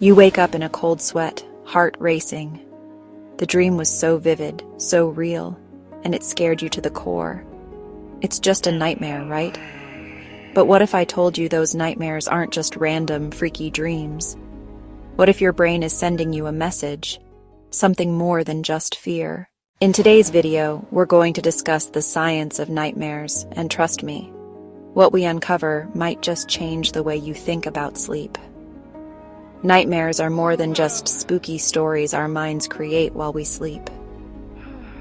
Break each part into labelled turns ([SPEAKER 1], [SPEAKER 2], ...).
[SPEAKER 1] You wake up in a cold sweat, heart racing. The dream was so vivid, so real, and it scared you to the core. It's just a nightmare, right? But what if I told you those nightmares aren't just random, freaky dreams? What if your brain is sending you a message? Something more than just fear. In today's video, we're going to discuss the science of nightmares, and trust me, what we uncover might just change the way you think about sleep. Nightmares are more than just spooky stories our minds create while we sleep.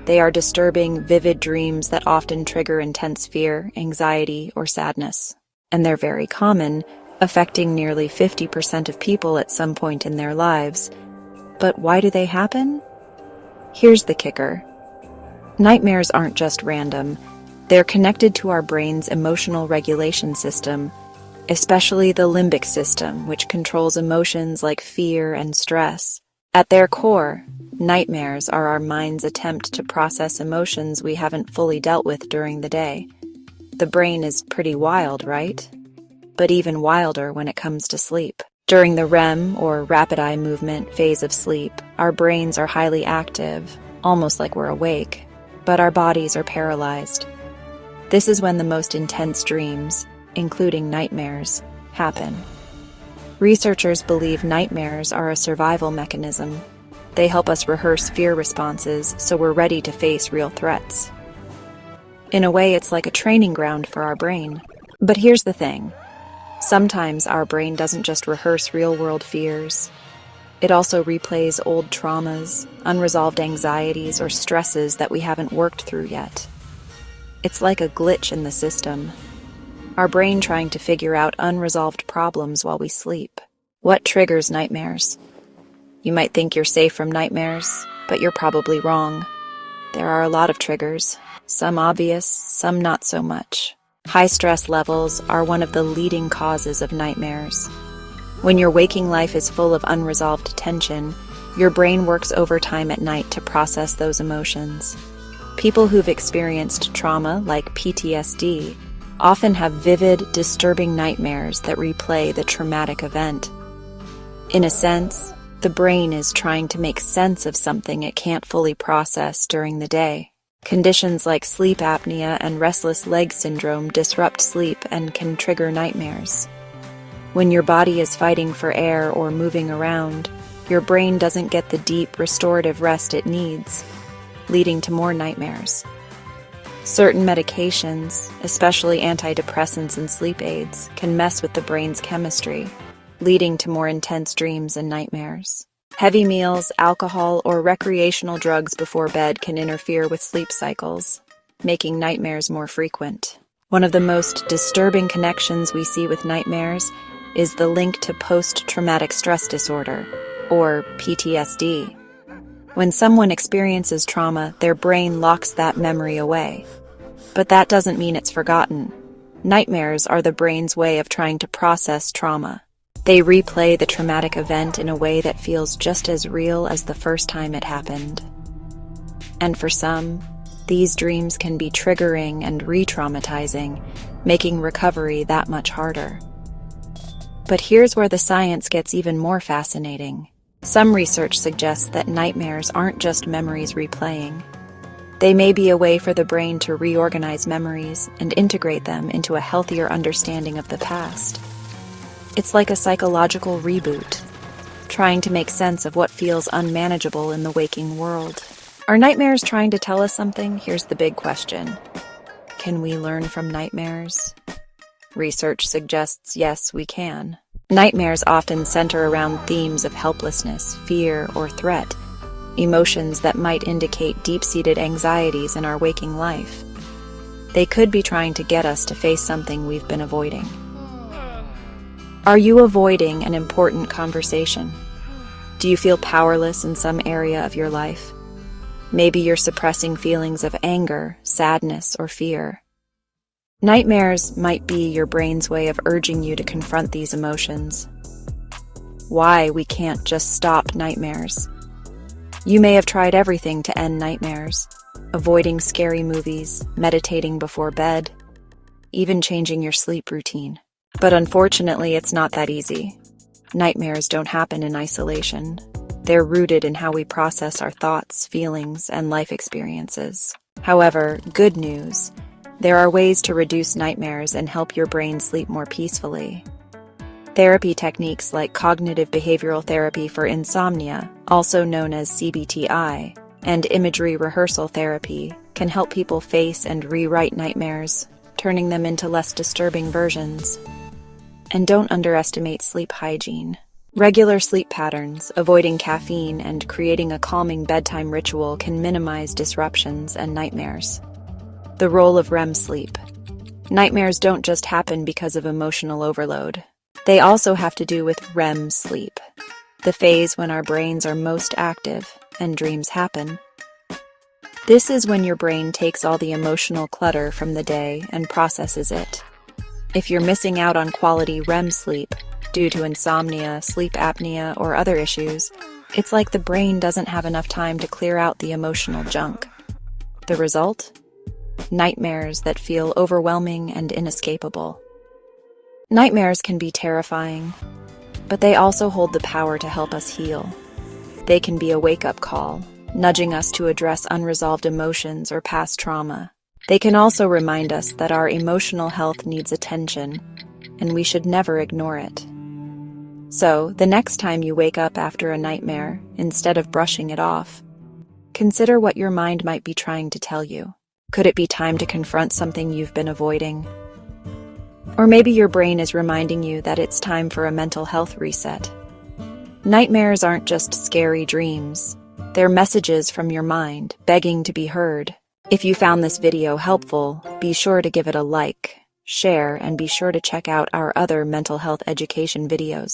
[SPEAKER 1] They are disturbing, vivid dreams that often trigger intense fear, anxiety, or sadness. And they're very common, affecting nearly 50% of people at some point in their lives. But why do they happen? Here's the kicker. Nightmares aren't just random. They're connected to our brain's emotional regulation system, especially the limbic system, which controls emotions like fear and stress. At their core, nightmares are our mind's attempt to process emotions we haven't fully dealt with during the day. The brain is pretty wild, right? But even wilder when it comes to sleep. During the REM, or rapid eye movement, phase of sleep, our brains are highly active, almost like we're awake, but our bodies are paralyzed. This is when the most intense dreams, including nightmares, happen. Researchers believe nightmares are a survival mechanism. They help us rehearse fear responses so we're ready to face real threats. In a way, it's like a training ground for our brain. But here's the thing. Sometimes our brain doesn't just rehearse real-world fears. It also replays old traumas, unresolved anxieties, or stresses that we haven't worked through yet. It's like a glitch in the system. Our brain trying to figure out unresolved problems while we sleep. What triggers nightmares? You might think you're safe from nightmares, but you're probably wrong. There are a lot of triggers, some obvious, some not so much. High stress levels are one of the leading causes of nightmares. When your waking life is full of unresolved tension, your brain works overtime at night to process those emotions. People who've experienced trauma, like PTSD, often have vivid, disturbing nightmares that replay the traumatic event. In a sense, the brain is trying to make sense of something it can't fully process during the day. Conditions like sleep apnea and restless leg syndrome disrupt sleep and can trigger nightmares. When your body is fighting for air or moving around, your brain doesn't get the deep, restorative rest it needs, leading to more nightmares. Certain medications, especially antidepressants and sleep aids, can mess with the brain's chemistry, leading to more intense dreams and nightmares. Heavy meals, alcohol, or recreational drugs before bed can interfere with sleep cycles, making nightmares more frequent. One of the most disturbing connections we see with nightmares is the link to post-traumatic stress disorder, or PTSD. When someone experiences trauma, their brain locks that memory away. But that doesn't mean it's forgotten. Nightmares are the brain's way of trying to process trauma. They replay the traumatic event in a way that feels just as real as the first time it happened. And for some, these dreams can be triggering and re-traumatizing, making recovery that much harder. But here's where the science gets even more fascinating. Some research suggests that nightmares aren't just memories replaying. They may be a way for the brain to reorganize memories and integrate them into a healthier understanding of the past. It's like a psychological reboot, trying to make sense of what feels unmanageable in the waking world. Are nightmares trying to tell us something? Here's the big question. Can we learn from nightmares? Research suggests yes, we can. Nightmares often center around themes of helplessness, fear, or threat, emotions that might indicate deep-seated anxieties in our waking life. They could be trying to get us to face something we've been avoiding. Are you avoiding an important conversation? Do you feel powerless in some area of your life? Maybe you're suppressing feelings of anger, sadness, or fear. Nightmares might be your brain's way of urging you to confront these emotions. Why we can't just stop nightmares. You may have tried everything to end nightmares, avoiding scary movies, meditating before bed, even changing your sleep routine. But unfortunately, it's not that easy. Nightmares don't happen in isolation. They're rooted in how we process our thoughts, feelings, and life experiences. However, good news, there are ways to reduce nightmares and help your brain sleep more peacefully. Therapy techniques like cognitive behavioral therapy for insomnia, also known as CBTI, and imagery rehearsal therapy can help people face and rewrite nightmares, turning them into less disturbing versions. And don't underestimate sleep hygiene. Regular sleep patterns, avoiding caffeine, and creating a calming bedtime ritual can minimize disruptions and nightmares. The role of REM sleep. Nightmares don't just happen because of emotional overload. They also have to do with REM sleep, the phase when our brains are most active and dreams happen. This is when your brain takes all the emotional clutter from the day and processes it. If you're missing out on quality REM sleep due to insomnia, sleep apnea, or other issues, it's like the brain doesn't have enough time to clear out the emotional junk. The result? Nightmares that feel overwhelming and inescapable. Nightmares can be terrifying, but they also hold the power to help us heal. They can be a wake-up call, nudging us to address unresolved emotions or past trauma. They can also remind us that our emotional health needs attention, and we should never ignore it. So, the next time you wake up after a nightmare, instead of brushing it off, consider what your mind might be trying to tell you. Could it be time to confront something you've been avoiding? Or maybe your brain is reminding you that it's time for a mental health reset. Nightmares aren't just scary dreams. They're messages from your mind, begging to be heard. If you found this video helpful, be sure to give it a like, share, and be sure to check out our other mental health education videos.